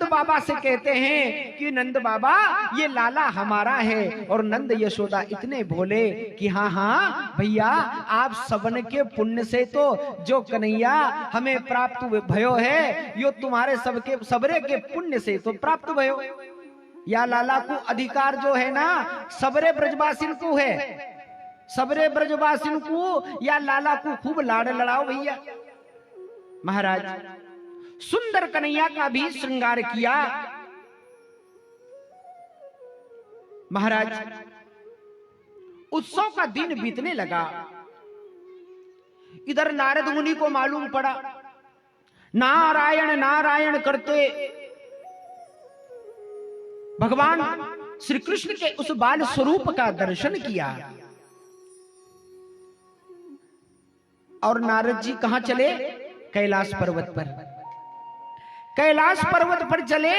बाबा से कहते हैं कि नंद बाबा ये लाला हमारा है। और नंद यशोदा इतने भोले कि हाँ हाँ भैया, आप सबन के पुण्य से तो जो कन्हैया हमें प्राप्त भयो है, यो तुम्हारे सबके सबरे के पुण्य से तो प्राप्त भयो। या लाला को अधिकार जो है ना सबरे ब्रजवासिन को है, सबरे ब्रजवासिन को या लाला को खूब लाड़ लड़ाओ भैया। महाराज सुंदर कन्हैया का भी श्रृंगार किया। महाराज उत्सव का दिन बीतने लगा। इधर नारद मुनि को मालूम पड़ा, नारायण नारायण करते भगवान श्री कृष्ण के उस बाल स्वरूप का दर्शन किया। और नारद जी कहां चले? कैलाश पर्वत पर। कैलाश पर्वत पर चले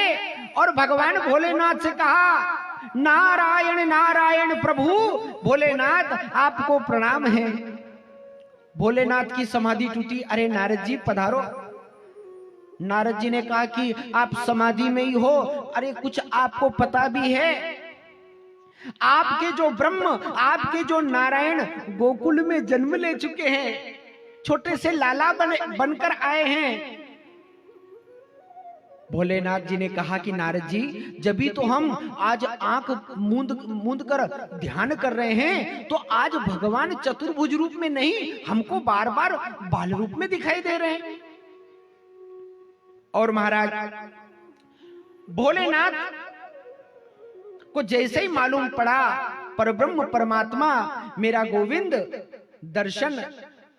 और भगवान भोलेनाथ से कहा, नारायण नारायण प्रभु भोलेनाथ आपको प्रणाम है। भोलेनाथ की समाधि टूटी। अरे नारद जी पधारो। नारद जी ने कहा कि आप समाधि में ही हो। अरे कुछ आपको पता भी है? आपके जो ब्रह्म, आपके जो नारायण गोकुल में जन्म ले चुके हैं, छोटे से लाला बनकर आए हैं। भोलेनाथ जी ने कहा कि नारद जी जब भी तो हम आज आंख मूंद कर ध्यान कर रहे हैं, तो आज भगवान चतुर्भुज रूप में नहीं, हमको बार बार बाल रूप में दिखाई दे रहे हैं। और महाराज भोलेनाथ को जैसे ही मालूम पड़ा परब्रह्म परमात्मा मेरा गोविंद दर्शन,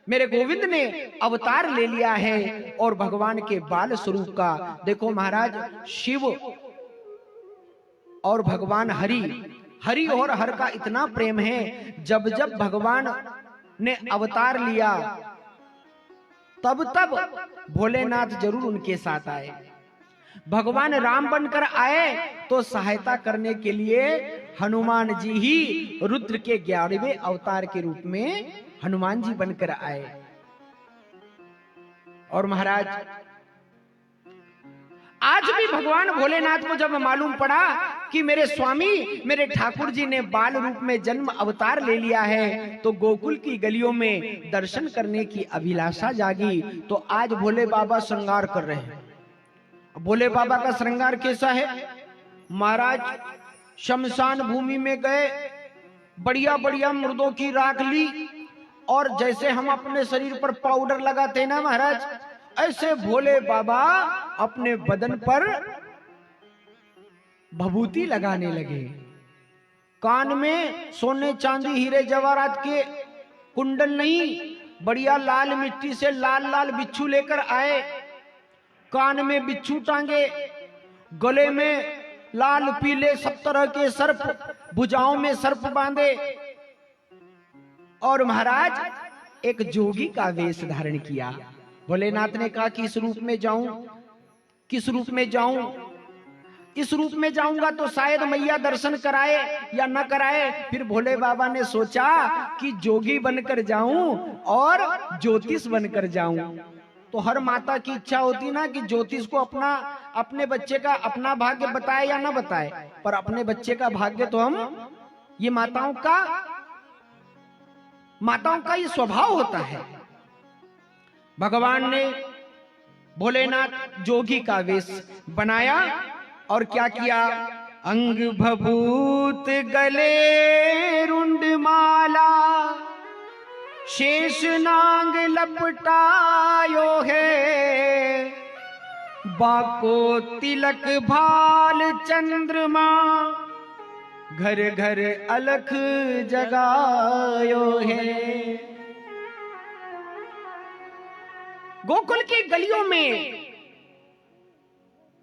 मेरे गोविंद ने अवतार ले लिया है और भगवान के बाल स्वरूप का देखो महाराज, शिव और भगवान हरि और हर का इतना प्रेम है। जब जब भगवान ने अवतार लिया तब तब भोलेनाथ जरूर उनके साथ आए। भगवान राम बनकर आए तो सहायता करने के लिए हनुमान जी ही रुद्र के 11वें अवतार के रूप में हनुमान जी बनकर आए। और महाराज आज भी भगवान भोलेनाथ को जब मालूम पड़ा कि मेरे स्वामी मेरे ठाकुर जी ने बाल रूप में जन्म अवतार ले लिया है, तो गोकुल की गलियों में दर्शन करने की अभिलाषा जागी। तो आज भोले बाबा श्रृंगार कर रहे हैं। भोले बाबा का श्रृंगार कैसा है महाराज? शमशान भूमि में गए, बढ़िया बढ़िया मुर्दों की राख ली, और जैसे हम अपने शरीर पर पाउडर लगाते ना महाराज, ऐसे भोले बाबा अपने बदन पर भभूति लगाने लगे। कान में सोने चांदी हीरे जवाहरात के कुंडल नहीं, बढ़िया लाल मिट्टी से लाल लाल बिच्छू लेकर आए, कान में बिच्छू टांगे, गले में लाल पीले सब तरह के सर्प, भुजाओं में सर्प बांधे, और महाराज एक जोगी का वेश धारण किया। भोलेनाथ ने कहा कि इस रूप में जाऊं, किस रूप में जाऊं? इस रूप में जाऊंगा तो शायद मैया दर्शन कराए या न कराए। फिर भोले बाबा ने सोचा कि जोगी बनकर जाऊं और ज्योतिष बनकर जाऊं। तो हर माता की इच्छा होती ना कि ज्योतिष को अपने बच्चे का अपना भाग्य बताए या ना बताए, पर अपने बच्चे का भाग्य तो हम, ये माताओं का ये स्वभाव होता है। भगवान ने भोलेनाथ जोगी का वेश बनाया और क्या किया? अंग भभूत गले रुंड माला, शेष नांग लपटायो है, बाको तिलक भाल चंद्रमा, घर घर अलख जगायो है। गोकुल की गलियों में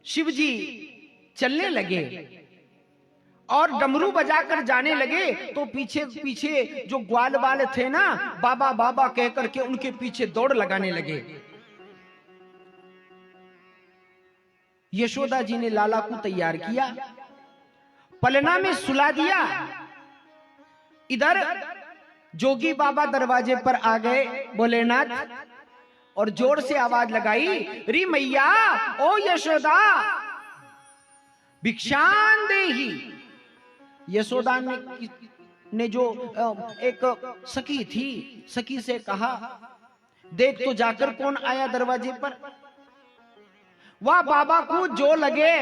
शिवजी चलने लगे और डमरू बजाकर जाने लगे। तो पीछे पीछे जो ग्वाल बाल थे ना, बाबा बाबा कह करके उनके पीछे दौड़ लगाने लगे। यशोदा जी ने लाला को तैयार किया, पलना में सुला दिया। इधर जोगी बाबा दरवाजे पर आ गए भोलेनाथ, और जोर से आवाज लगाई, री मैया, ओ यशोदा, भिक्षान देहि। यशोदा ने जो एक सखी थी, सखी से कहा, देख तो जाकर कौन आया दरवाजे पर। वह बाबा को जो लगे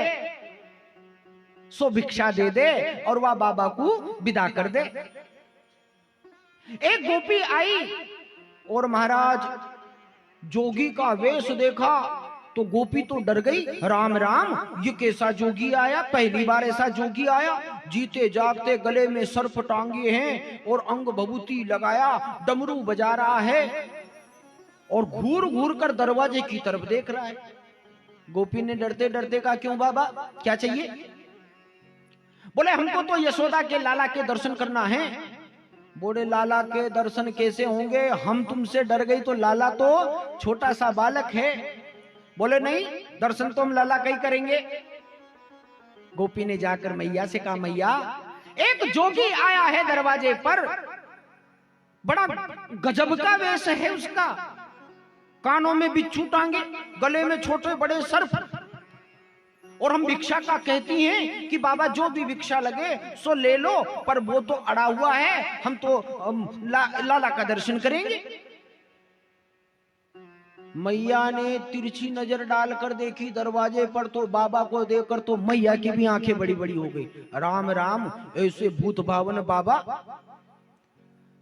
सो भिक्षा दे दे और वह बाबा को विदा कर दे। एक गोपी आई और महाराज जोगी का वेश देखा तो गोपी तो डर गई। राम राम, ये कैसा जोगी आया, पहली बार ऐसा जोगी आया। जीते जागते गले में सर्प टांगे हैं और अंग भभूति लगाया, डमरू बजा रहा है और घूर घूर कर दरवाजे की तरफ देख रहा है। गोपी ने डरते डरते कहा, क्यों बाबा, क्या चाहिए? बोले, हमको तो यशोदा के लाला के दर्शन करना है। बोले, लाला के दर्शन कैसे होंगे, हम तुमसे डर गई तो लाला तो छोटा सा बालक है। बोले, नहीं, दर्शन तो हम लाला का ही करेंगे। गोपी ने जाकर मैया से कहा, मैया, एक जोगी आया है दरवाजे पर, बड़ा गजब का वेश है उसका, कानों में बिच्छू टांगे, गले में छोटे बड़े सर्प, और हम भिक्षा का कहती हैं कि बाबा जो भी भिक्षा लगे सो ले लो, पर वो तो अड़ा हुआ है, हम तो लाला का दर्शन करेंगे। मैया ने तिरछी नजर डालकर देखी दरवाजे पर, तो बाबा को देखकर तो मैया की भी आंखें बड़ी बड़ी हो गई। राम राम, ऐसे भूत भावन बाबा।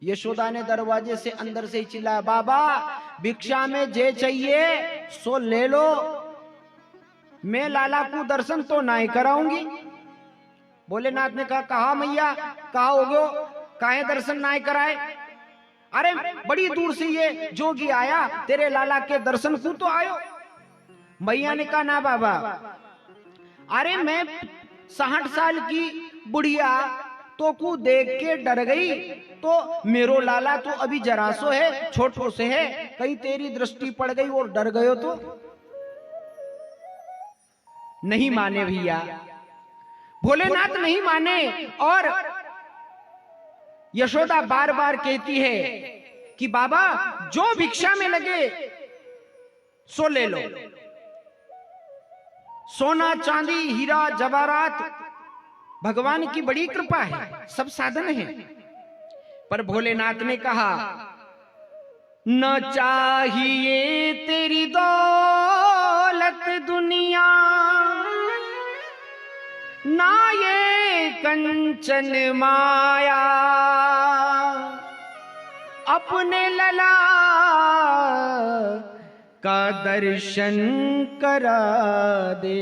यशोदा ने दरवाजे से अंदर से ही चिल्लाया, बाबा भिक्षा में जे चाहिए सो ले लो, मैं लाला को दर्शन तो नहीं कराऊंगी। भोलेनाथ ने कहा, कहा मैया, कहा हो गयो, काहे दर्शन नहीं कराए? अरे बड़ी दूर से ये जोगी आया, तेरे लाला के दर्शन को तो आयो। मैया ने कहा, ना बाबा, अरे मैं 60 साल की बुढ़िया तो को देख के डर गई, तो मेरो लाला तो अभी जरासो है, छोटो से है, कहीं तेरी दृष्टि पड़ गई और डर गयो तो। नहीं माने भैया, भोलेनाथ नहीं माने। और यशोदा बार बार कहती है कि बाबा जो भिक्षा में लगे सो ले लो, सोना चांदी हीरा जवाहरात भगवान की बड़ी कृपा है, सब साधन है। पर भोलेनाथ ने कहा, न चाहिए तेरी दौलत दुनिया, ना ये कंचन माया, अपने लला का दर्शन करा दे।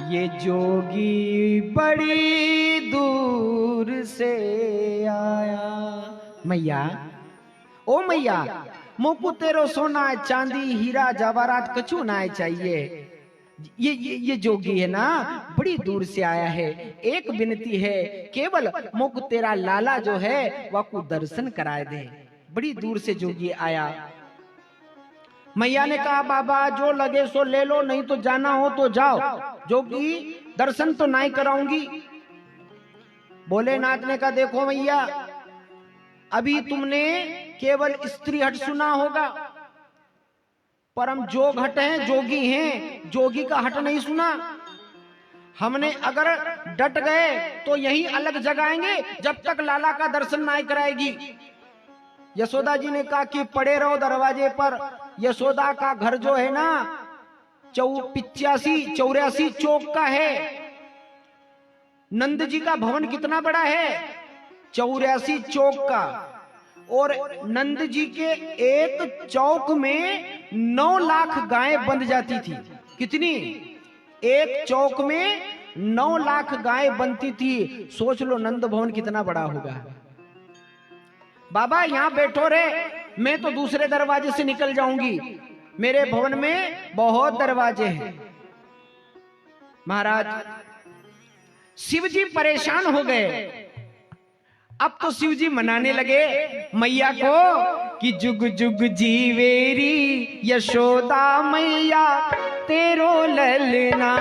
ये जोगी बड़ी दूर से आया। मैया, ओ मैया, मोको तेरो सोना चांदी हीरा जवाहरात कछु ना चाहिए। ये जोगी है ना, बड़ी दूर से आया है, एक विनती है, केवल मोको तेरा लाला जो है वह को दर्शन कराए दे। बड़ी दूर से जोगी आया। मैया ने कहा, बाबा जो लगे सो ले लो, नहीं तो जाना हो तो जाओ, जोगी दर्शन तो नहीं कराऊंगी। भोलेनाथ ने कहा, देखो मैया, अभी तुमने केवल स्त्री हट सुना होगा, पर हम जोग हट हैं, जोगी हैं, जोगी का हट नहीं सुना। हमने अगर डट गए तो यहीं अलग जगाएंगे जब तक लाला का दर्शन नहीं कराएगी। यशोदा जी ने कहा कि पड़े रहो दरवाजे पर। यशोदा का घर जो है ना 85-84 चौक का है। नंद जी का भवन कितना बड़ा है? 84 चौक का। और नंद जी के एक चौक में 9 लाख गायें बंध जाती थी। कितनी? एक चौक में 9 लाख गायें बनती थी। सोच लो नंद भवन कितना बड़ा होगा। बाबा यहाँ बैठो रे, मैं तो दूसरे दरवाजे से निकल जाऊंगी, मेरे भवन में बहुत दरवाजे हैं। महाराज शिव जी परेशान हो गए। अब तो शिव जी मनाने लगे मैया को कि जुग जुग जीवेरी यशोदा मैया तेरो ललना।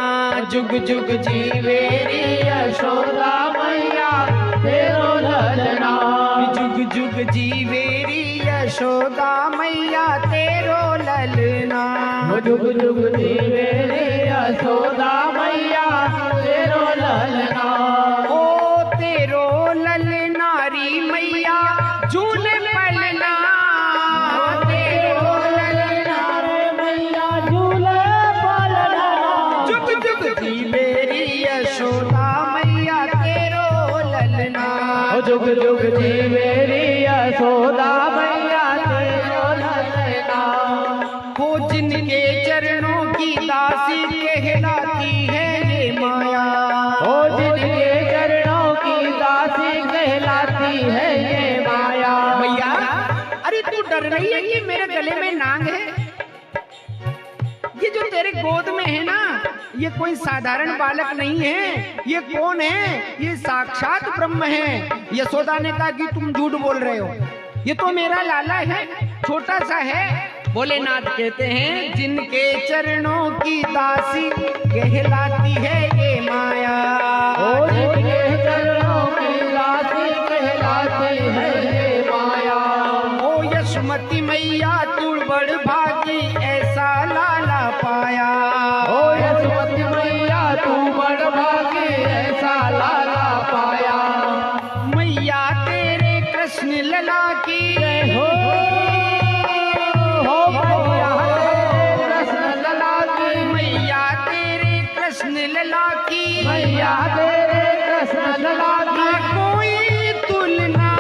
जुग जुग जीवेरी यशोदा मैया तेरो ललना। जुग जुग जीवेरी यशोदा मैया तेरो ललना। जुग जुग जीवेरी यशोदा मैया दासी कहलाती है ये माया। ओ जिनके चरणों की दासी कहलाती है ये माया। मैया अरे तू डर रही है कि मेरे गले में नाग है? ये जो तेरे गोद में है ना, ये कोई साधारण बालक नहीं है। ये कौन है? ये साक्षात ब्रह्म है। यशोदा ने कहा कि तुम झूठ बोल रहे हो, ये तो मेरा लाला है, छोटा सा है। भोलेनाथ कहते हैं जिनके चरणों की दासी कहलाती है ये माया। ओ जिनके चरणों की दासी कहलाती है ये माया। ओ यशोमती मैया तू बड़ भागी ऐसा लाला पाया। ओ यशोमती मैया तू बड़ भागी ऐसा लाला पाया। मैया तेरे कृष्ण लला की हो मैया तेरे कृष्ण लला की। मैया तेरे कृष्ण लला की। कोई तुलना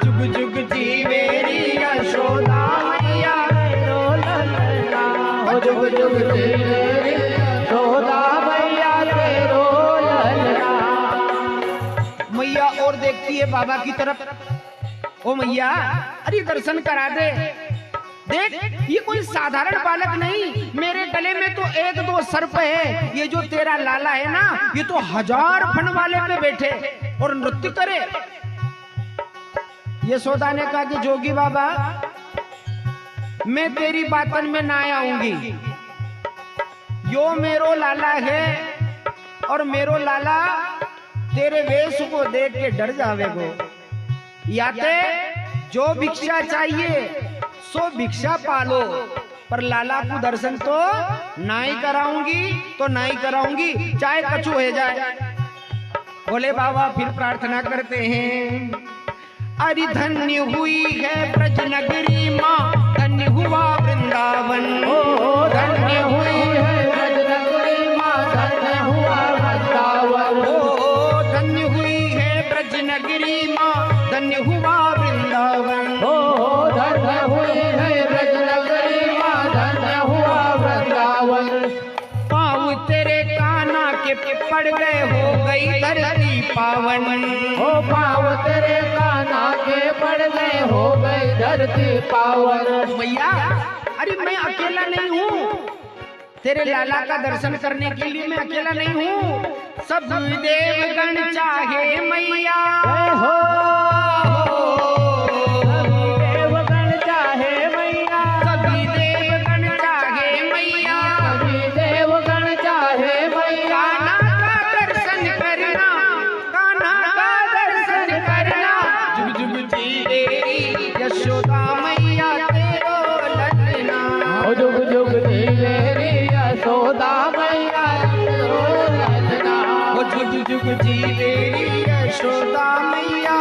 जुग जुग जीवेरी यशोदा मैया तेरो ललना। ओ जुग जुग जीवेरी यशोदा मैया तेरो ललना। मैया और देखती है बाबा की तरफ। ओ मैया अरे दर्शन करा दे। देख ये कोई साधारण बालक नहीं, मेरे गले में तो 1-2 सर्प है। ये जो तेरा लाला है ना, ये तो 1000 फन वाले पे बैठे और नृत्य करे। यशोदा ने कहा कि जोगी बाबा मैं तेरी बातन में ना आऊंगी। यो मेरो लाला है और मेरो लाला तेरे वेश को देख के डर जावेगो। याते जो भिक्षा चाहिए सो भिक्षा पालो, पर लाला को दर्शन तो ना ही कराऊंगी, तो ना ही कराऊंगी, चाहे कछु हो जाए। बोले बाबा फिर प्रार्थना करते हैं। अरे धन्य हुई है ब्रज नगरी माँ, धन्य हुआ वृंदावन। ओ धन्य हुई है ब्रज नगरी माँ, धन्य हुआ वृंदावन। ओ धन्य हुई है ब्रज नगरी माँ, धन्य हुआ वृंदावन। ओ धन्य हुई है ब्रज नगरी माँ, धन्य हुआ वृंदावन। पाँव तेरे काना के पड़ गए हो गई धरती पावन। ओ पाँव तेरे काना के पड़ गए हो गई धरती पावन। मैया अरे मैं अकेला नहीं हूँ, तेरे लाला का दर्शन करने के लिए मैं अकेला नहीं हूँ। सब देवगण चाहे मैया हो देवगण चाहे मैया। सभी देवगण चाहे मैया। सभी देवगण चाहे मैया। कान्हा का दर्शन करना, कान्हा का दर्शन करना। जुग जुग जीवेरी यशोदा मैया तेरो ललना। ओ जुग जुग जीवेरी यशोदा मैया तेरो ललना। ओ जुग जुग जीवेरी यशोदा मैया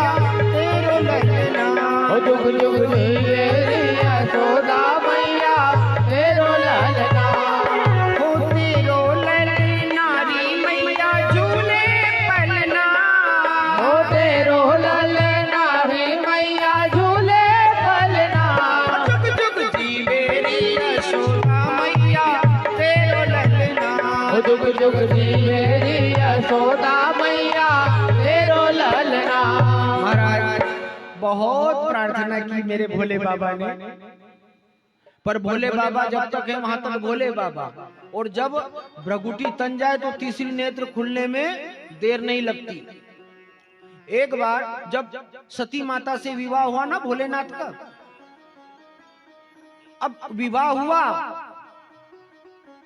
तेरो ललना। ओ जुग जुग जीवेरी यशोदा मैया तेरो ललना। हो तेरो ललना री मैया झूले पलना। ओ तेरो ललना री मैया झूले पलना। जुग जुग जीवेरी यशोदा मैया तेरो ललना। ओ जुग जुग जीवेरी यशोदा मैया तेरो ललना। महाराज बहुत प्रार्थना की मेरे भोले बाबा ने, पर भोले बाबा जब तक है वहां तक भोले बाबा। और जब भ्रगुटी तन जाए तो तीसरी नेत्र खुलने में देर नहीं लगती। एक बार जब सती माता से विवाह हुआ ना भोलेनाथ का, अब विवाह हुआ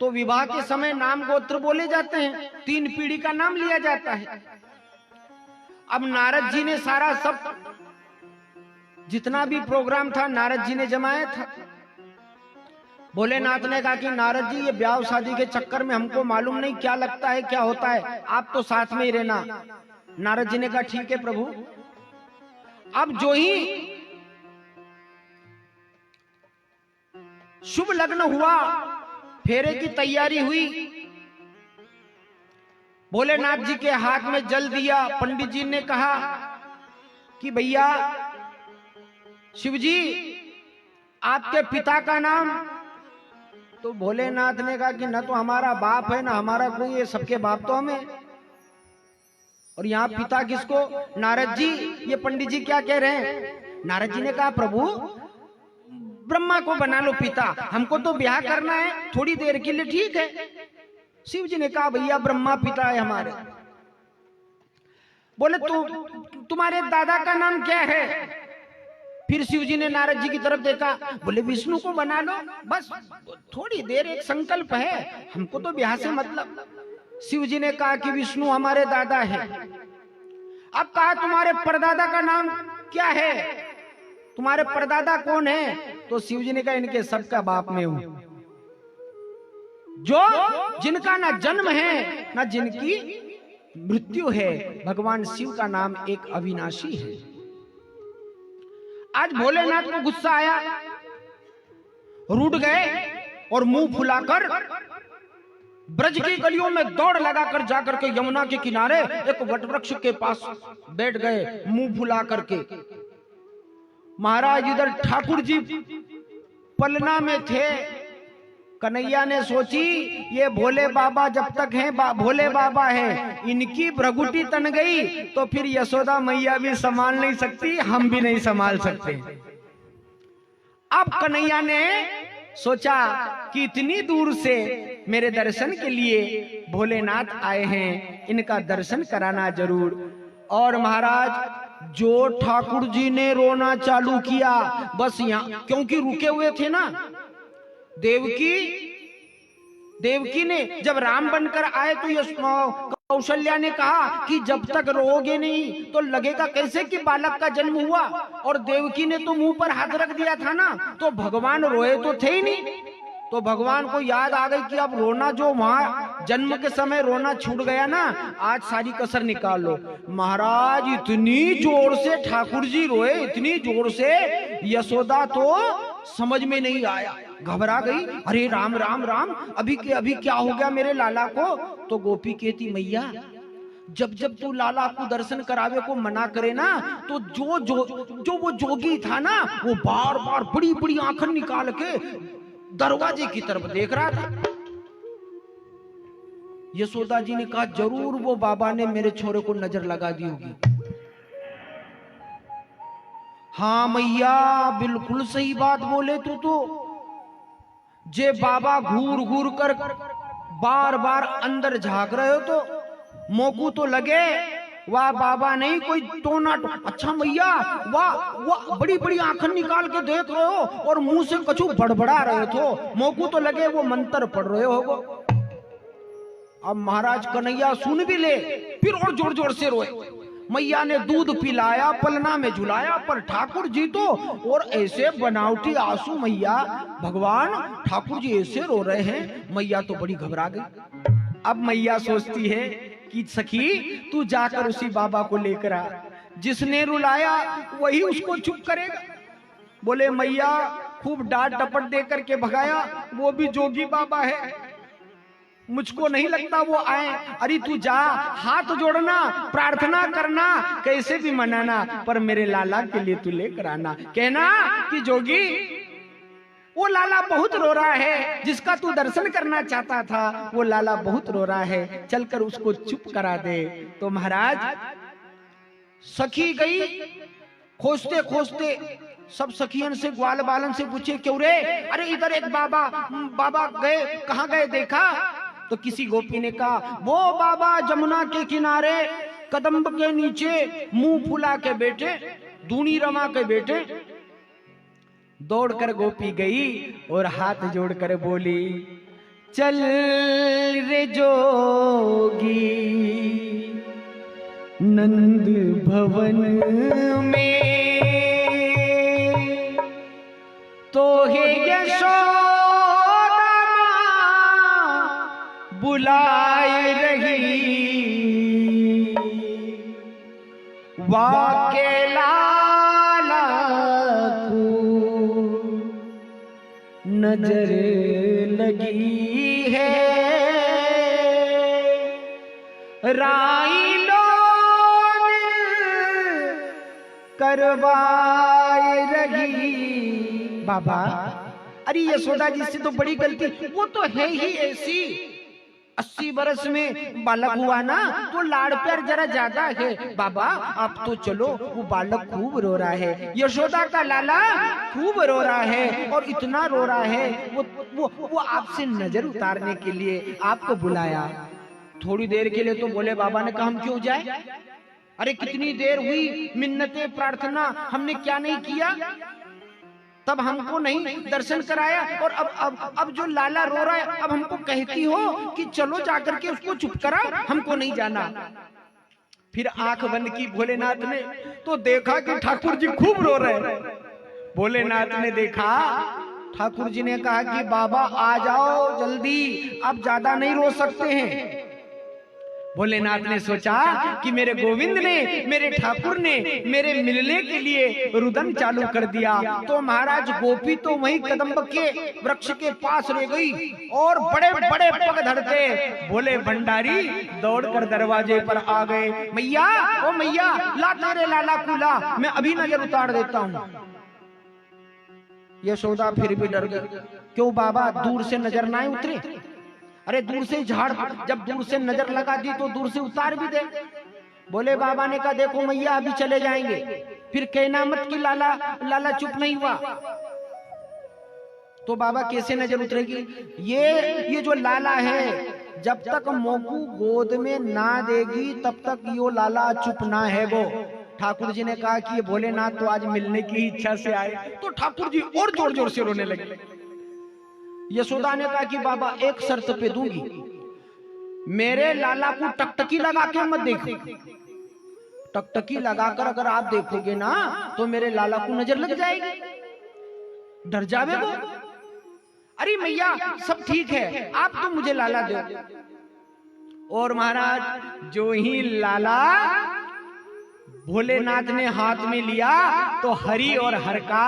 तो विवाह के समय नाम गोत्र बोले जाते हैं, 3 पीढ़ी का नाम लिया जाता है। अब नारद जी ने सारा सब जितना भी प्रोग्राम था नारद जी ने जमाया था। भोलेनाथ ने कहा कि नारद जी ये ब्याह शादी के चक्कर में हमको मालूम नहीं क्या लगता है क्या होता है, आप तो साथ में ही रहना। नारद जी ने कहा ठीक है प्रभु। अब जो ही शुभ लग्न हुआ, फेरे की तैयारी हुई, भोलेनाथ जी के हाथ में जल दिया। पंडित जी ने कहा कि भैया शिव जी आपके पिता का नाम तो भोलेनाथ ने कहा कि न तो हमारा बाप है ना हमारा कोई है, सबके बाप तो हमें। और यहाँ पिता किसको? नारद जी। ये पंडित जी क्या कह रहे हैं? नारद जी ने कहा प्रभु ब्रह्मा को बना लो पिता, हमको तो ब्याह करना है थोड़ी देर के लिए, ठीक है। शिव जी ने कहा भैया ब्रह्मा पिता है हमारे। बोले तुम्हारे दादा का नाम क्या है? फिर शिव जी ने नारद जी की तरफ देखा, बोले विष्णु को बना लो, बस थोड़ी देर, एक संकल्प है, हमको तो ब्याह से मतलब। शिव जी ने कहा कि विष्णु हमारे दादा है। अब कहा तुम्हारे परदादा का नाम क्या है, तुम्हारे परदादा कौन है? तो शिव जी ने कहा इनके सबका बाप में हूं, जो जिनका ना जन्म है ना जिनकी मृत्यु है। भगवान शिव का नाम एक अविनाशी है। आज भोलेनाथ को गुस्सा आया, रूठ गए और मुंह फुलाकर ब्रज की गलियों में दौड़ लगाकर जाकर के यमुना के किनारे एक वटवृक्ष के पास बैठ गए मुंह फुला करके। महाराज इधर ठाकुर जी पलना में थे। कन्हैया ने सोची ये भोले बाबा जब तक हैं भोले बाबा हैं, इनकी भ्रगुटी तन गई तो फिर यशोदा मैया भी संभाल नहीं सकती, हम भी नहीं संभाल सकते। अब कन्हैया ने सोचा कि इतनी दूर से मेरे दर्शन के लिए भोलेनाथ आए हैं, इनका दर्शन कराना जरूर। और महाराज जो ठाकुर जी ने रोना चालू किया, बस यहाँ क्योंकि रुके हुए थे ना, देवकी ने जब राम बनकर आए तो कौशल्या ने कहा कि जब तक रोओगे नहीं तो लगेगा कैसे कि बालक का जन्म हुआ। और देवकी ने तो मुंह पर हाथ रख दिया था ना, तो भगवान रोए तो थे ही नहीं। तो भगवान को याद आ गई कि अब रोना, जो वहां जन्म के समय रोना छूट गया ना, आज सारी कसर निकाल लो। महाराज इतनी जोर से ठाकुर जी रोए, इतनी जोर से, यशोदा तो समझ में नहीं आया, घबरा गई। अरे राम राम राम, अभी क्या हो गया मेरे लाला को? तो गोपी कहती मैया जब जब तू लाला को दर्शन करावे को मना करे ना, तो जो वो जोगी था ना, वो बार बार बड़ी बड़ी आंखें निकाल के दरवाजे की तरफ देख रहा था। यशोदा जी ने कहा जरूर वो बाबा ने मेरे छोरे को नजर लगा दी होगी। हाँ मैया बिल्कुल सही बात बोले तू तो। जे बाबा घूर घूर कर बार बार अंदर झांक रहे हो तो मोकू तो लगे वाह बाबा नहीं कोई टोना। अच्छा मैया वाह बड़ी बड़ी आंखें निकाल के देख रहे हो और मुंह से कछु बड़बड़ा रहे हो, मोकू तो लगे वो मंत्र पढ़ रहे हो। अब महाराज कन्हैया सुन भी ले, फिर और जोर जोर से रोए। मैया ने दूध पिलाया, पलना में झुलाया, पर ठाकुर जी तो और ऐसे बनावटी आंसू। मैया भगवान ठाकुर जी ऐसे रो रहे हैं, मैया तो बड़ी घबरा गई। अब मैया सोचती है कि सखी तू जाकर उसी बाबा को लेकर आ, जिसने रुलाया वही उसको चुप करेगा। बोले मैया खूब डांट डपट दे करके भगाया, वो भी जोगी बाबा है, मुझको नहीं लगता वो आए। अरे तू जा, हाथ जोड़ना, प्रार्थना करना, कैसे भी मनाना, पर मेरे लाला के लिए तू लेकर आना। कहना कि जोगी वो लाला बहुत रो रहा है, जिसका तू दर्शन करना चाहता था वो लाला बहुत रो रहा है, चलकर उसको चुप करा दे। तो महाराज सखी गई खोजते खोजते, सब सखियन से ग्वाल बालन से पूछे क्यों रे? अरे इधर एक बाबा गए, कहाँ गए देखा? तो किसी गोपी ने कहा वो बाबा जमुना के किनारे कदम्ब के नीचे मुंह फुला के बैठे, धूनी रमा के बैठे। दौड़कर गोपी गई और हाथ जोड़कर बोली चल रे जोगी नंद भवन में, तो हे यशोदा बुलाए रही, वाके लाला को नजर लगी है, राई लोन करवाए रही। बाबा अरे यशोदा जी से तो बड़ी गलती, वो तो है ही ऐसी, 80 बरस में बालक हुआ ना तो लाड़ प्यार जरा ज्यादा है। बाबा आप तो चलो, वो बालक खूब रो रहा है, यशोदा का लाला खूब रो रहा है, और इतना रो रहा है वो आपसे नजर उतारने के लिए आपको बुलाया। थोड़ी देर के लिए तो बोले, बाबा ने कहा हम क्यों जाए, अरे कितनी देर हुई, मिन्नतें प्रार्थना हमने क्या नहीं किया, तब हमको नहीं दर्शन कराया, और अब जो लाला रो रहा है अब हमको कहती हो कि चलो जाकर के उसको चुप करा, हमको नहीं जाना। फिर आंख बंद की भोलेनाथ ने तो देखा कि ठाकुर जी खूब रो रहे हैं। भोलेनाथ ने देखा, ठाकुर जी ने कहा कि बाबा आ जाओ जल्दी, अब ज्यादा नहीं रो सकते हैं। भोलेनाथ ने सोचा कि मेरे गोविंद ने, मेरे ठाकुर ने मेरे मिलने के लिए रुदन चालू कर दिया, तो महाराज गोपी तो वहीं कदम्ब के वृक्ष के पास रह गई, और बड़े बड़े पग धरते भोले भंडारी दौड़कर दरवाजे पर आ गए। मैया, ओ मैया, ला तेरे लाला को ला, मैं अभी नजर उतार देता हूँ। यशोदा फिर भी डर गई, क्यों बाबा दूर से नजर ना उतरे, अरे दूर से झाड़, जब दूर से नजर लगा दी तो दूर से उतार भी दे। बोले बाबा ने कहा देखो मैया अभी चले जाएंगे, फिर कहना मत कि लाला चुप नहीं हुआ, तो बाबा कैसे नजर उतरेगी। ये जो लाला है जब तक मोकू गोद में ना देगी तब तक यो लाला चुप ना है वो। ठाकुर जी ने कहा कि ये भोलेनाथ तो आज मिलने की इच्छा से आए, तो ठाकुर जी और जोर जोर से रोने लगे। यशोदा ने कहा कि बाबा एक शर्त पे दूंगी, मेरे लाला को टकटकी लगा के मत देखो, टकटकी लगाकर अगर आप देखोगे ना तो मेरे लाला को नजर लग जाएगी, डर जावे वो। अरे मैया सब ठीक है, आप तो मुझे लाला दो। और महाराज जो ही लाला भोलेनाथ ने हाथ में लिया तो हरि और हर का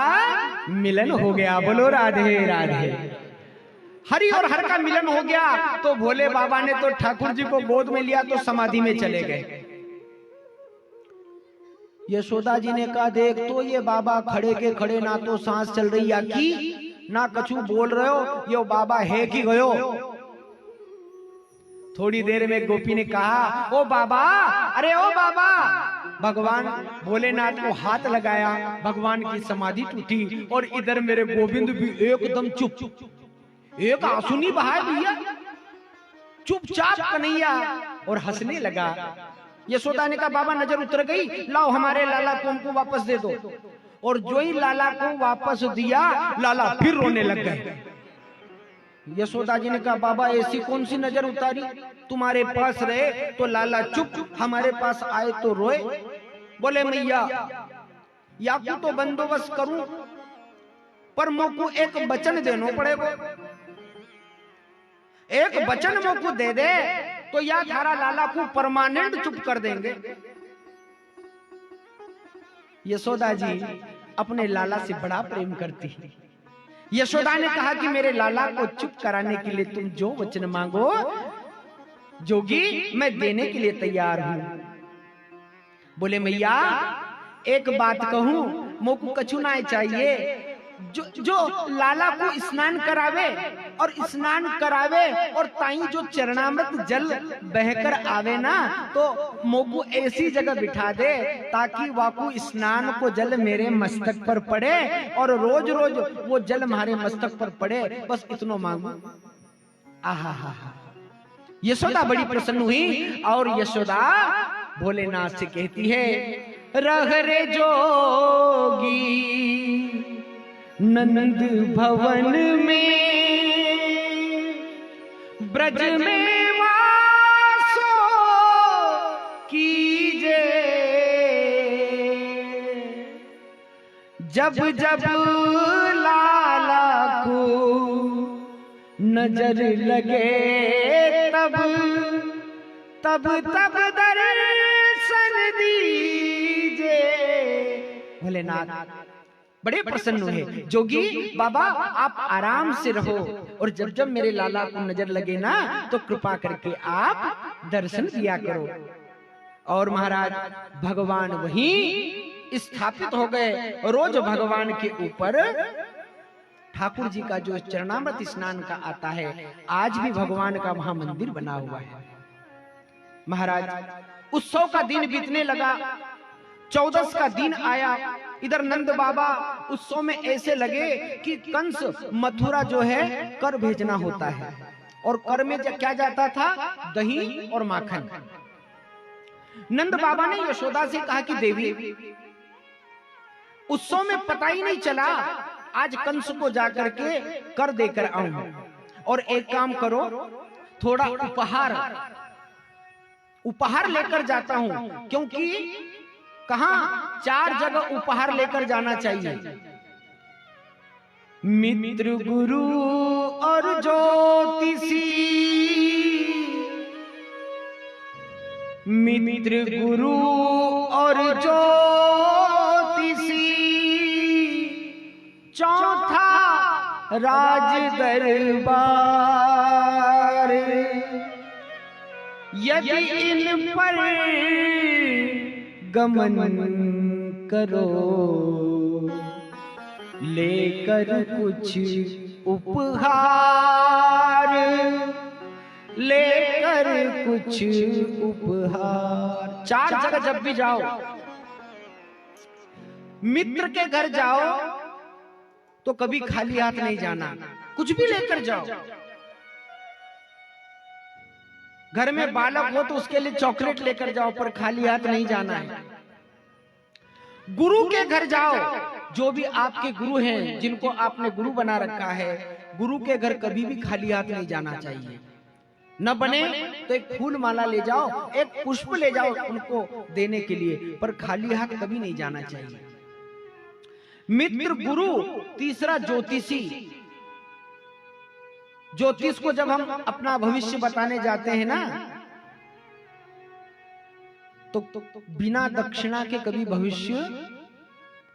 मिलन हो गया। बोलो राधे राधे। हरि और हर का मिलन हो गया तो भोले बाबा ने तो ठाकुर जी को गोद में लिया तो समाधि में चले गए। यशोदा जी ने कहा देख तो ये बाबा खड़े के खड़े ना तो सांस चल रही या की ना कछु बोल रहे हो, ये बाबा है कि गयो। थोड़ी देर में गोपी ने कहा ओ बाबा, अरे ओ बाबा। भगवान भोलेनाथ को हाथ लगाया, भगवान की समाधि टूटी और इधर मेरे गोविंद भी एकदम चुप, एक आंसू नहीं बहाए भैया, चुपचाप कन्हैया, और हंसने लगा। यशोदा ने कहा बाबा नजर उतर गई, लाओ हमारे लाला को हमको वापस दे दो। और जो ही लाला को वापस दिया लाला फिर रोने लग गए। यशोदा जी ने कहा बाबा ऐसी कौन सी नजर उतारी, तुम्हारे पास रहे तो लाला चुप, हमारे पास आए तो रोए। बोले मैया या तो बंदोबस्त करूं पर मोको एक वचन देना पड़ेगा, एक वचन मोको दे दे तो या थारा लाला को परमानेंट चुप कर देंगे। यशोदा जी अपने लाला से बड़ा प्रेम करती है। यशोदा ने कहा कि मेरे लाला को चुप कराने के लिए तुम जो वचन मांगो जोगी मैं देने के लिए तैयार हूं। बोले मैया एक बात कहूं, मोको कछु ना चाहिए, जो लाला को स्नान करावे और स्नान करावे और ताई जो चरणामृत जल बहकर आवे ना तो मोको ऐसी जगह बिठा दे ताकि वाकू स्नान को जल मेरे मस्तक पर पड़े और रोज रोज वो जल हमारे मस्तक पर पड़े, बस इतना मांगू। आहा, यशोदा बड़ी प्रसन्न हुई और यशोदा भोलेनाथ से कहती है रह रे जोगी नंद भवन में ब्रज में वासो कीजे, जब जब लाला को नजर लगे तब तब तब दर्शन दीजे। भोलेनाथ बड़े प्रसन्न हुए। जोगी बाबा आप आराम से रहो और जब जब मेरे लाला को नजर लगे ना तो कृपा करके आप दर्शन किया करो। और महाराज भगवान वहीं स्थापित हो गए। रोज भगवान के ऊपर ठाकुर जी का जो चरणामृत स्नान का आता है, आज भी भगवान का वहां मंदिर बना हुआ है। महाराज, उत्सव का दिन बीतने लगा, 14 का दिन आया। इधर नंद बाबा उत्सव में ऐसे लगे कि कंस मथुरा जो है कर भेजना होता है, और कर में क्या जाता था? दही और माखन। नंद बाबा ने यशोदा से कहा कि देवी, उत्सव में पता ही नहीं चला, आज कंस को जाकर के कर देकर आऊं, और एक काम करो, थोड़ा उपहार लेकर जाता हूं, क्योंकि कहां 4 जगह उपहार लेकर जाना चाहिए। मित्र, गुरु और ज्योतिषी, मित्र, गुरु और ज्योतिषी, चौथा राज दरबार। यदि इन पर गमन करो, लेकर कुछ उपहार, लेकर कुछ उपहार। 4 जगह जब भी जाओ, मित्र के घर जाओ तो कभी खाली हाथ नहीं जाना, कुछ भी लेकर जाओ। घर में बालक हो तो उसके लिए चॉकलेट लेकर जाओ, पर खाली हाथ नहीं जाना है। गुरु के घर जाओ, जो भी आपके गुरु हैं, जिनको आपने गुरु बना रखा है, गुरु के घर कभी भी खाली हाथ नहीं जाना चाहिए। न बने तो एक फूल माला ले जाओ, एक पुष्प ले जाओ उनको देने के लिए, पर खाली हाथ कभी नहीं जाना चाहिए। मित्र, गुरु, तीसरा ज्योतिषी। ज्योतिष को जब हम अपना भविष्य बताने जाते हैं ना, तो बिना दक्षिणा के कभी भविष्य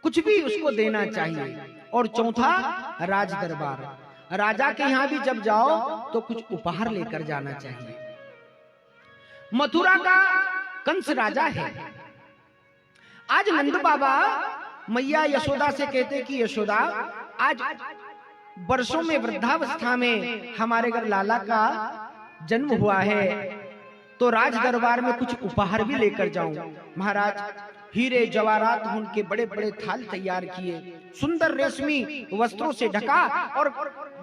कुछ भी उसको देना चाहिए। और चौथा राज दरबार, राजा के यहां भी जब जाओ तो कुछ उपहार लेकर जाना चाहिए। मथुरा का कंस राजा है। आज नंद बाबा मैया यशोदा से कहते कि यशोदा, आज वर्षों में वृद्धावस्था में हमारे घर लाला का जन्म हुआ है, तो राज दरबार में कुछ उपहार भी लेकर जाऊं। महाराज, हीरे जवाहरात उनके बड़े बड़े थाल तैयार किए, सुंदर रेशमी वस्त्रों से ढका, और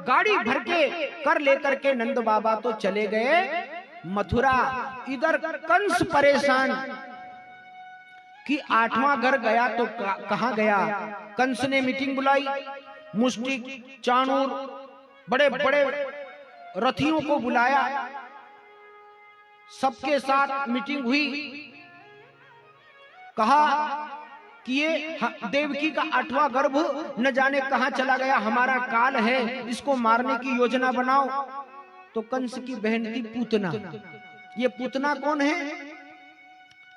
गाड़ी भर के कर लेकर के नंद बाबा तो चले गए मथुरा। इधर कंस परेशान कि 8वां घर गया तो कहां गया। कंस ने मीटिंग बुलाई, मुष्टिक, चाणूर, बड़े बड़े रथियों को बुलाया, सबके साथ मीटिंग हुई। कहा कि ये देवकी का 8वां गर्भ न जाने कहां चला गया, हमारा काल है, इसको मारने की योजना बनाओ। तो कंस की बहन थी पूतना। ये पूतना कौन है?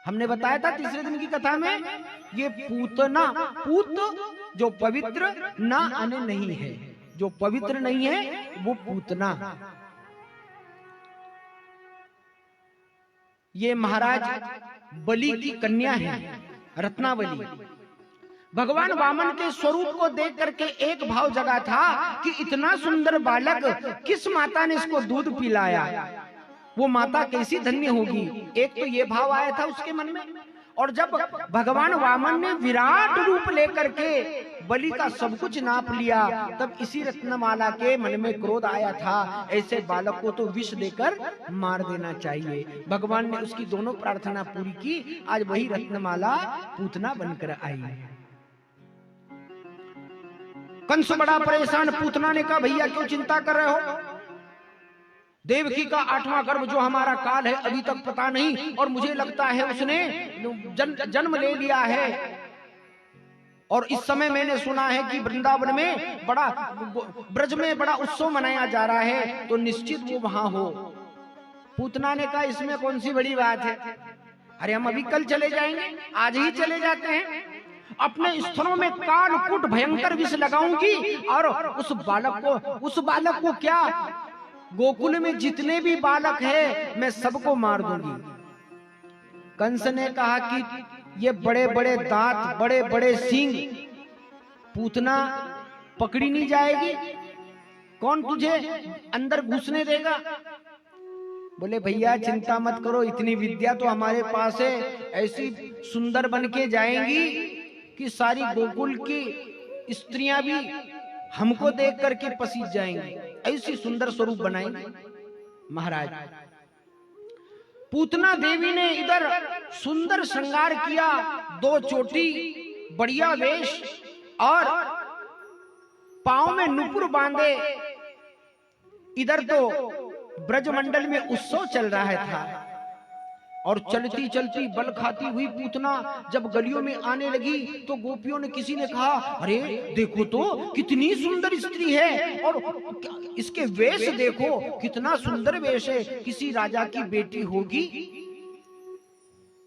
हमने बताया था तीसरे दिन की कथा में, ये पूतना, पूत जो पवित्र ना अने नहीं है, जो पवित्र नहीं है वो पूतना। ये महाराज बलि की कन्या है, रत्नावली। भगवान वामन के स्वरूप को देख करके एक भाव जगा था कि इतना सुंदर बालक, किस माता ने इसको दूध पिलाया, वो माता कैसी धन्य होगी। एक तो ये भाव आया था उसके मन में। और जब भगवान वामन ने विराट रूप लेकर के बलि का सब कुछ नाप लिया, तब इसी रत्नमाला के मन में क्रोध आया था, ऐसे बालक को तो विष देकर मार देना चाहिए। भगवान ने उसकी दोनों प्रार्थना पूरी की। आज वही रत्नमाला पूतना बनकर आई। कंस बड़ा परेशान। पूतना ने कहा, भैया क्यों चिंता कर रहे हो? देवकी का 8वां गर्भ जो हमारा काल है अभी तक पता नहीं, और मुझे लगता है उसने जन्म ले लिया है। और इस समय मैंने सुना है कि वृंदावन में बड़ा, ब्रज में बड़ा उत्सव मनाया जा रहा है, तो निश्चित वो वहां हो। पूतना ने कहा, इसमें कौन सी बड़ी बात है? अरे हम अभी कल चले जाएंगे, आज ही चले जाते हैं। अपने स्तनों में कालकूट भयंकर विष लगाऊंगी, और उस बालक को क्या, गोकुल में जितने भी बालक हैं मैं सबको मार दूंगी। कंस ने कहा कि ये बड़े बड़े दांत, बड़े बड़े सींग, पूतना पकड़ी नहीं जाएगी। कौन तुझे अंदर घुसने देगा? बोले भैया चिंता मत करो, इतनी विद्या तो हमारे पास है, ऐसी सुंदर बन के जाएंगी कि सारी गोकुल की स्त्रियां भी हमको देख करके पसीज जाएंगी, ऐसी सुंदर स्वरूप बनाएंगे। महाराज पूतना देवी ने इधर सुंदर श्रृंगार किया, 2 चोटी, बढ़िया वेश और पांव में नुपुर बांधे। इधर तो ब्रजमंडल में उत्सव चल रहा था और चलती चलती बल खाती हुई पूतना जब गलियों में आने लगी तो गोपियों ने, किसी ने कहा अरे देखो तो कितनी सुंदर स्त्री है, और इसके वेश देखो कितना सुंदर वेश है, किसी राजा की बेटी होगी।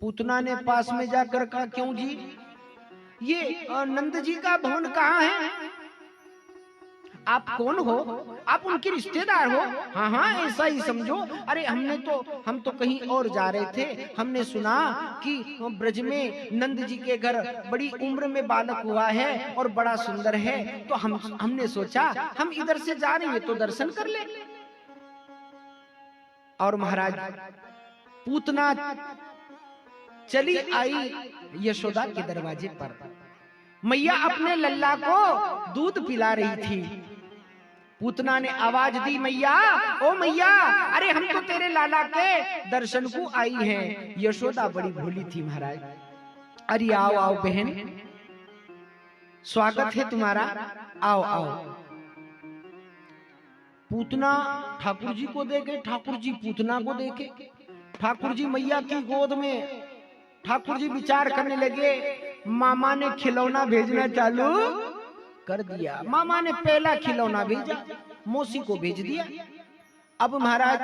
पूतना ने पास में जाकर कहा क्यों जी, ये नंद जी का भवन कहाँ है? आप कौन हो? आप उनके रिश्तेदार हो? हाँ हाँ ऐसा ही समझो। अरे हम तो कहीं और जा रहे थे, हमने सुना कि ब्रज में नंद जी के घर बड़ी उम्र में बालक हुआ है और बड़ा सुंदर है, तो हमने सोचा हम इधर से जा रहे हैं तो दर्शन कर ले। और महाराज पूतना चली आई यशोदा के दरवाजे पर। मैया अपने लल्ला को दूध पिला रही थी। पूतना ने आवाज दी, मैया ओ मैया, अरे हम तो तेरे लाला के दर्शन को आई हैं। यशोदा बड़ी भोली थी महाराज। अरे आओ आओ बहन, स्वागत है तुम्हारा, आओ आओ। पूतना ठाकुर जी को देखे, ठाकुर जी पूतना को देखे। ठाकुर जी मैया की गोद में, ठाकुर जी विचार करने लगे, मामा ने खिलौना भेजना चालू कर दिया। मामा ने पहला खिलौना भेजा, मौसी को भेज दिया। अब महाराज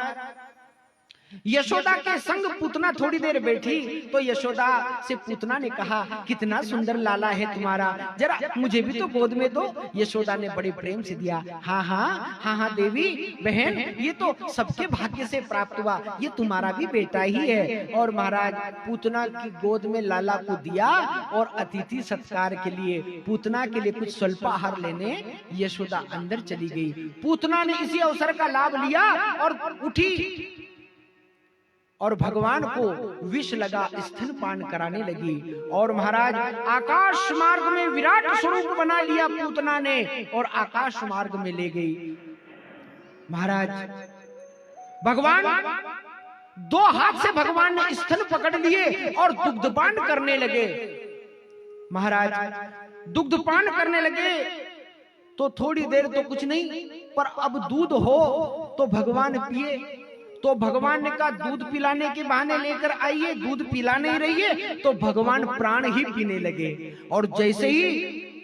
यशोदा के संग पूतना थोड़ी देर बैठी तो यशोदा से पूतना ने कहा कितना सुंदर लाला है तुम्हारा, जरा मुझे भी तो गोद में दो। यशोदा ने बड़े प्रेम से दिया। हाँ हाँ हाँ हाँ देवी बहन, ये तो सबके भाग्य से प्राप्त हुआ, ये तुम्हारा भी बेटा ही है। और महाराज पूतना की गोद में लाला को दिया और अतिथि सत्कार के लिए, पूतना के लिए कुछ स्वल्पाहार लेने यशोदा अंदर चली गई। पूतना ने इसी अवसर का लाभ लिया और उठी और भगवान को विष लगा स्तनपान कराने लगी। और महाराज आकाश मार्ग में विराट स्वरूप बना लिया पूतना ने और आकाश मार्ग में ले गई। महाराज भगवान 2 हाथ से भगवान ने स्तन पकड़ लिए और दुग्धपान करने लगे। महाराज दुग्धपान करने लगे तो थोड़ी देर तो कुछ नहीं, पर अब दूध हो तो भगवान पिए। तो भगवान ने कहा दूध पिलाने के बहाने लेकर आइए, दूध पिला नहीं रही है, तो भगवान प्राण ही पीने लगे। और जैसे ही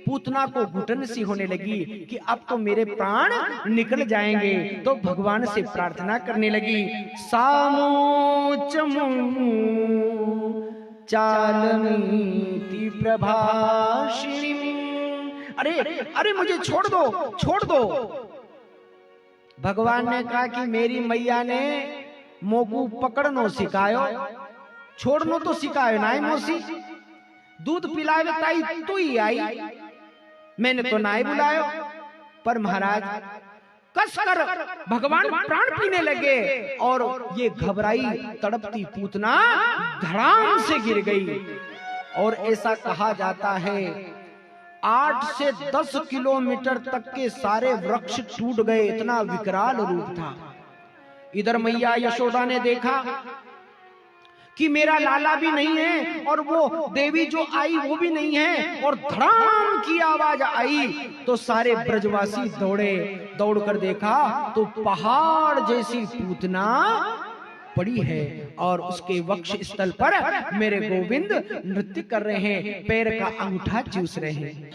पूतना को घुटन सी होने लगी कि अब तो मेरे प्राण निकल जाएंगे, तो भगवान से प्रार्थना करने लगी, सामोचमु चालनीति प्रभाषिणी। अरे अरे मुझे छोड़ दो, छोड़ दो। भगवान ने कहा कि मेरी मैया ने मोकू पकड़नो सिखायो, छोड़नो तो सिखायो ना मौसी। दूध पिलावे ताई तू ही आई, मैंने तो ना ही बुलायो। पर महाराज कसकर भगवान प्राण पीने लगे और ये घबराई तड़पती पूतना धड़ाम से गिर गई। और ऐसा कहा जाता है 8 से 10 किलोमीटर तक के सारे वृक्ष टूट गए, इतना विकराल रूप था। इधर मैया यशोदा ने देखा कि मेरा लाला भी नहीं है और वो देवी जो आई वो भी नहीं है, और धड़ाम की आवाज आई तो सारे ब्रजवासी दौड़े। दौड़कर देखा तो पहाड़ जैसी पूतना पड़ी है और उसके वक्ष स्थल पर मेरे गोविंद नृत्य कर रहे हैं, पैर का अंगूठा चूस रहे हैं।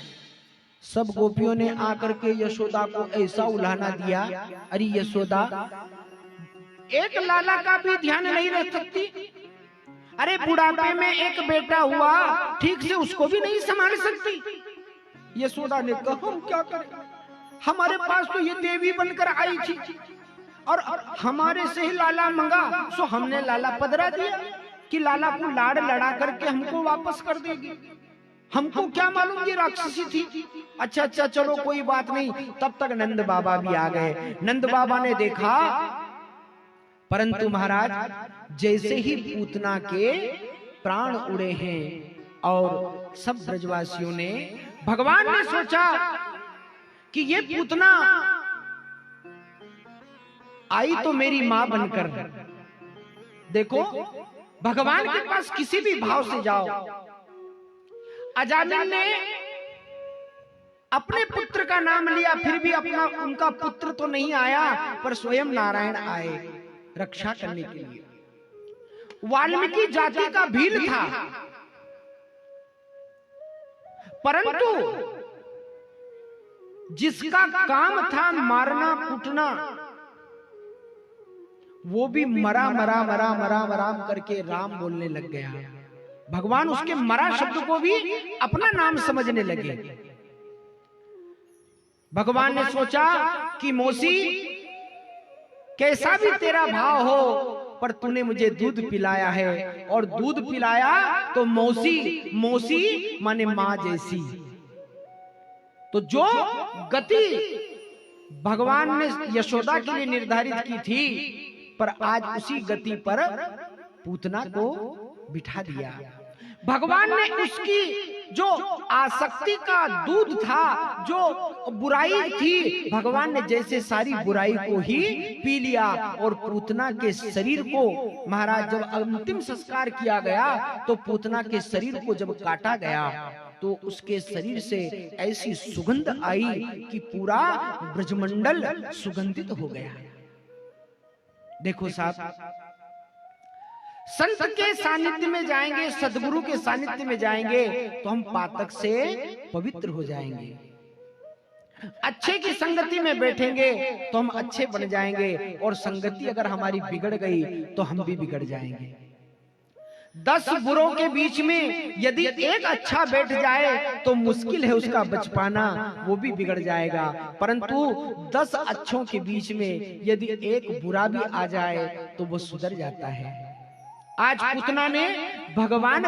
सब गोपियों ने आकर के यशोदा को ऐसा उल्हाना दिया, अरे यशोदा एक लाला का भी ध्यान नहीं रख सकती? अरे बुढ़ापे में एक बेटा हुआ, ठीक से उसको भी नहीं संभाल सकती? यशोदा ने कहा हम क्या करें, हमारे पास तो ये देवी बनकर आई थी और हमारे से ही लाला मंगा, सो हमने लाला पधरा दिया कि लाला को लाड़ लड़ा करके हमको वापस कर देगी। हमको क्या मालूम ये राक्षसी थी। अच्छा अच्छा चलो कोई बात नहीं। तब तक नंद बाबा भी आ गए। नंद बाबा ने देखा, परंतु महाराज जैसे ही पूतना के प्राण उड़े हैं और सब ब्रजवासियों ने, भगवान ने सोचा कि ये पूतना आई तो मेरी मां बनकर। देखो भगवान के पास किसी भी भाव से जाओ। अजामिल ने अपने पुत्र का नाम लिया, फिर भी अपना उनका पुत्र तो नहीं आया, पर स्वयं नारायण आए रक्षा करने के लिए। वाल्मीकि जाति का भील था, परंतु जिसका काम था मारना कूटना, वो भी मरा मरा मरा मरा मरा करके राम बोलने लग गया। भगवान उसके मरा शब्द को भी अपना नाम समझने लगे। भगवान ने सोचा कि मौसी कैसा भी तेरा भाव हो, पर तूने मुझे दूध पिलाया है, और दूध पिलाया तो मौसी, मौसी माने मां जैसी। तो जो गति भगवान ने यशोदा के लिए निर्धारित की थी, पर आज उसी गति पर पूतना को बिठा दिया। भगवान ने उसकी जो आसक्ति का दूध था, जो बुराई थी, भगवान ने जैसे सारी बुराई को ही पी लिया। और पूतना के शरीर को महाराज जब अंतिम संस्कार किया गया, तो पूतना के शरीर को जब काटा गया, तो उसके शरीर से ऐसी सुगंध आई कि पूरा ब्रजमंडल सुगंधित हो गया। देखो साहब, संत के सानिध्य में जाएंगे, सदगुरु के सानिध्य में जाएंगे, तो हम पातक से पवित्र हो जाएंगे। अच्छे की संगति में बैठेंगे तो हम अच्छे बन जाएंगे, और संगति अगर हमारी बिगड़ गई तो हम भी बिगड़ जाएंगे। 10 बुरों के बीच में यदि एक अच्छा बैठ जाए तो मुश्किल है उसका बच पाना, वो भी बिगड़ जाएगा। परंतु 10 अच्छों के बीच में यदि एक बुरा भी आ जाए तो वो सुधर जाता है। आज पूतना ने भगवान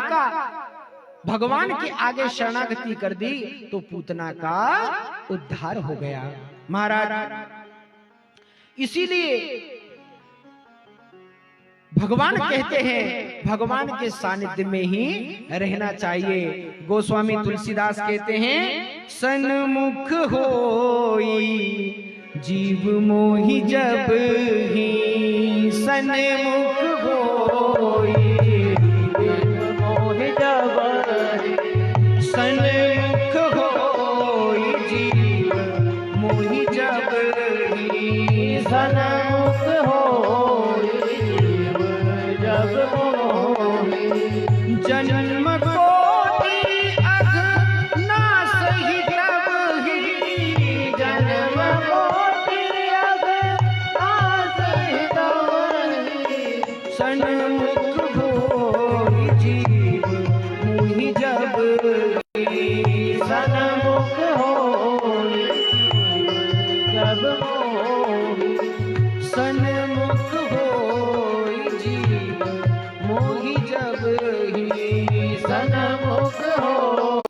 के आगे शरणागति कर दी, तो पूतना का उद्धार हो गया। महाराज इसीलिए भगवान कहते हैं भगवान के सानिध्य में ही रहना चाहिए। गोस्वामी तुलसीदास कहते हैं, सन्मुख होई जीव मोहि जब ही, सन्मुख होई जीव मोहि जब ही, सन्मुख होई जीव मोहि जब ही, सन्मुख होई जब मोहि, जन्म कोटि अघ नास ही तब ही, जन्म कोटि अघ नास ही तब ही, सन्मुख होई जीव मोहि जब ही, सन्मुख होई जब मोहि, सन्मुख होई जीव मोहि जब ही, सन्मुख हो।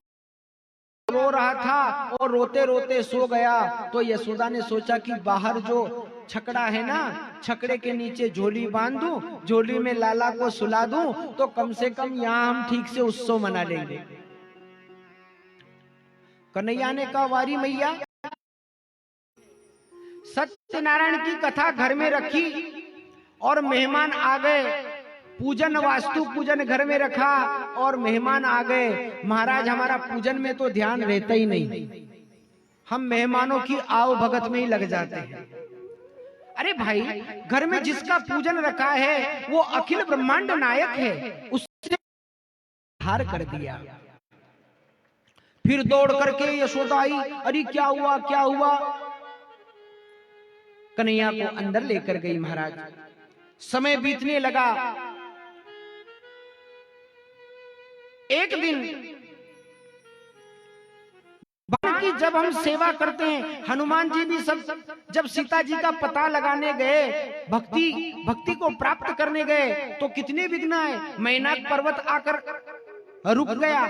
रो रहा था और रोते रोते सो गया, तो यशोदा ने सोचा कि बाहर जो छकड़ा है ना, छकड़े के नीचे झोली बांध दूं, झोली में लाला को सुला दूं, तो कम से कम यहाँ हम ठीक से उत्सव मना लेंगे। कन्हैया ने कहा, वारी मैया, सत्यनारायण की कथा घर में रखी और मेहमान आ गए, पूजन वास्तु पूजन घर में रखा और मेहमान आ गए। महाराज हमारा पूजन में तो ध्यान रहता ही नहीं, हम मेहमानों की आओ भगत में ही लग जाते हैं। अरे भाई, घर में जिसका पूजन रखा है वो अखिल ब्रह्मांड नायक है, उसने हार कर दिया। फिर दौड़ करके यशोदा आई, अरे क्या हुआ क्या हुआ। कन्हैया को अंदर लेकर गई। महाराज समय बीतने लगा। एक दिन भगवान की जब हम सेवा करते हैं, हनुमान जी भी सब जब सीता जी का पता लगाने गए, भक्ति को प्राप्त करने गए, तो कितने विघ्न आए। मैनाक पर्वत आकर रुक गया,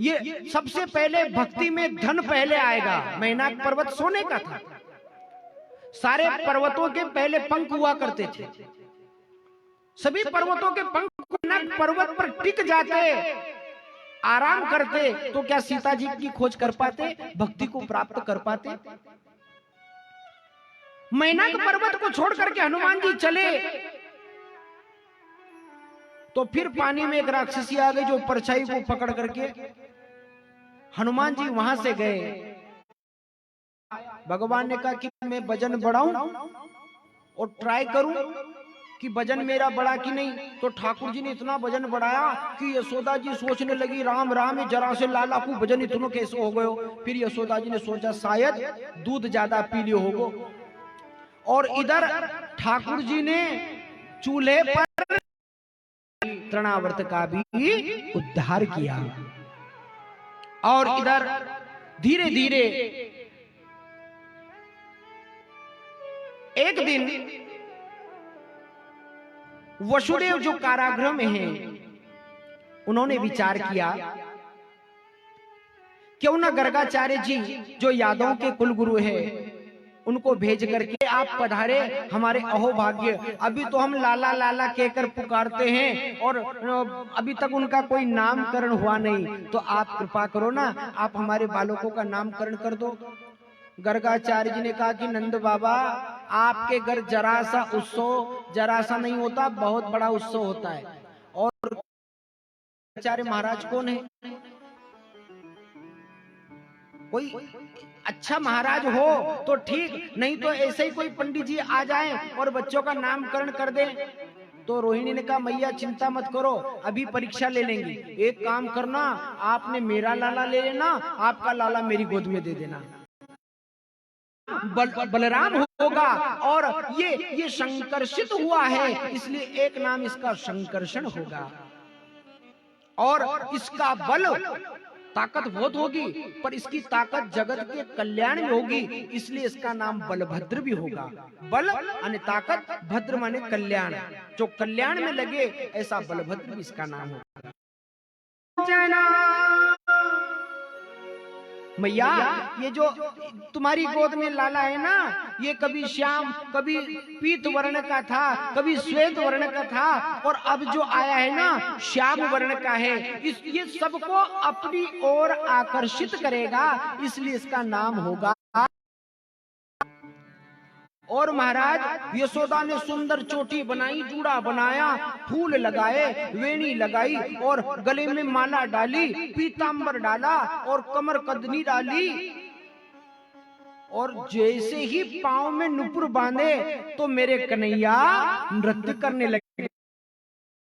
ये सबसे पहले भक्ति में धन पहले आएगा। मैनाक पर्वत सोने का था। सारे पर्वतों के पहले पंख हुआ करते थे। सभी पर्वतों के पंख मैनाक पर्वत पर टिक जाते, आराम करते, तो क्या सीता जी की खोज कर पाते, भक्ति को प्राप्त कर पाते? मैनाक पर्वत को छोड़ करके हनुमान जी चले तो फिर पानी में एक राक्षसी आ गई जो परछाई को पकड़ करके हनुमान जी वहां से गए। भगवान ने कहा कि मैं वजन बढ़ाऊं और ट्राई करूं कि वजन मेरा बढ़ा कि नहीं। तो ठाकुर जी ने इतना वजन बढ़ाया कि यशोदा जी सोचने लगी, राम राम ये जरा से लाला को वजन इतना कैसे हो गयो। फिर यशोदा जी ने सोचा शायद दूध ज्यादा पी लियो होगो। और इधर ठाकुर जी ने चूल्हे पर तृणावर्त का भी उद्धार किया। और इधर धीरे धीरे एक दिन वसुदेव जो कारागृह में हैं, उन्होंने विचार किया क्यों न गर्गाचार्य जी जो यादवों के कुलगुरु हैं उनको भेज करके आप पधारे हमारे अहोभाग्य। अभी तो हम लाला लाला कहकर पुकारते हैं और अभी तक उनका कोई नामकरण हुआ नहीं, तो आप कृपा करो ना, आप हमारे बालकों का नामकरण कर दो। गर्गाचार्य जी ने कहा कि नंद बाबा आपके घर जरा सा उत्सव जरा सा नहीं होता, बहुत बड़ा उत्सव होता है। और आचार्य महाराज कौन है? कोई अच्छा महाराज हो तो ठीक, नहीं तो ऐसे ही कोई पंडित जी आ जाए और बच्चों का नामकरण कर दे। तो रोहिणी ने कहा मैया चिंता मत करो, अभी परीक्षा ले लेंगे। एक काम करना, आपने मेरा लाला ले लेना, आपका लाला मेरी गोद में दे देना। बलराम होगा और ये संकर्षित हुआ है, इसलिए एक नाम इसका संकर्षण होगा। और इसका बल ताकत बहुत होगी, पर इसकी ताकत जगत के कल्याण में होगी, इसलिए इसका नाम बलभद्र भी होगा। बल माने ताकत, भद्र माने कल्याण, जो कल्याण में लगे ऐसा बलभद्र भी इसका नाम होगा। मैया ये जो तुम्हारी गोद में लाला है ना, ये कभी श्याम, कभी पीत वर्ण का था, कभी श्वेत वर्ण का था, और अब जो आया है ना श्याम वर्ण का है। ये सबको अपनी ओर आकर्षित करेगा, इसलिए इसका नाम होगा। और महाराज यशोदा ने सुंदर चोटी बनाई, जूड़ा बनाया, फूल लगाए, वेणी लगाई और गले में माला डाली, पीतांबर डाला और कमर कदनी डाली। और जैसे ही पांव में नुपुर बांधे तो मेरे कन्हैया नृत्य करने लगे।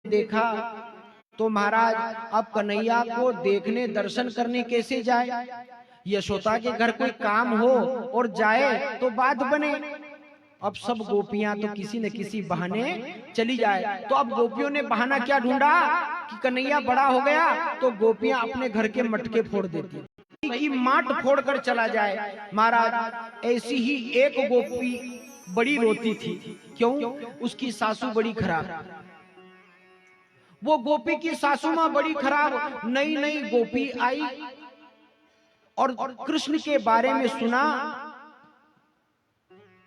देखा तो महाराज अब कन्हैया को देखने दर्शन करने कैसे जाए? यशोदा के घर कोई काम हो और जाए तो बात बने। अब सब गोपियां तो किसी न किसी बहाने चली जाए। तो अब गोपियों ने बहाना क्या ढूंढा कि कन्हैया बड़ा हो गया तो गोपियां अपने घर के मटके फोड़ देती कि माट फोड़कर चला जाए। महाराज ऐसी ही एक गोपी बड़ी रोती थी। क्यों? उसकी सासू बड़ी खराब। वो गोपी की सासू मां बड़ी खराब। नई नई गोपी आई और कृष्ण के बारे में सुना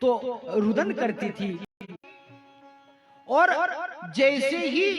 तो रुदन करती थी। और जैसे ही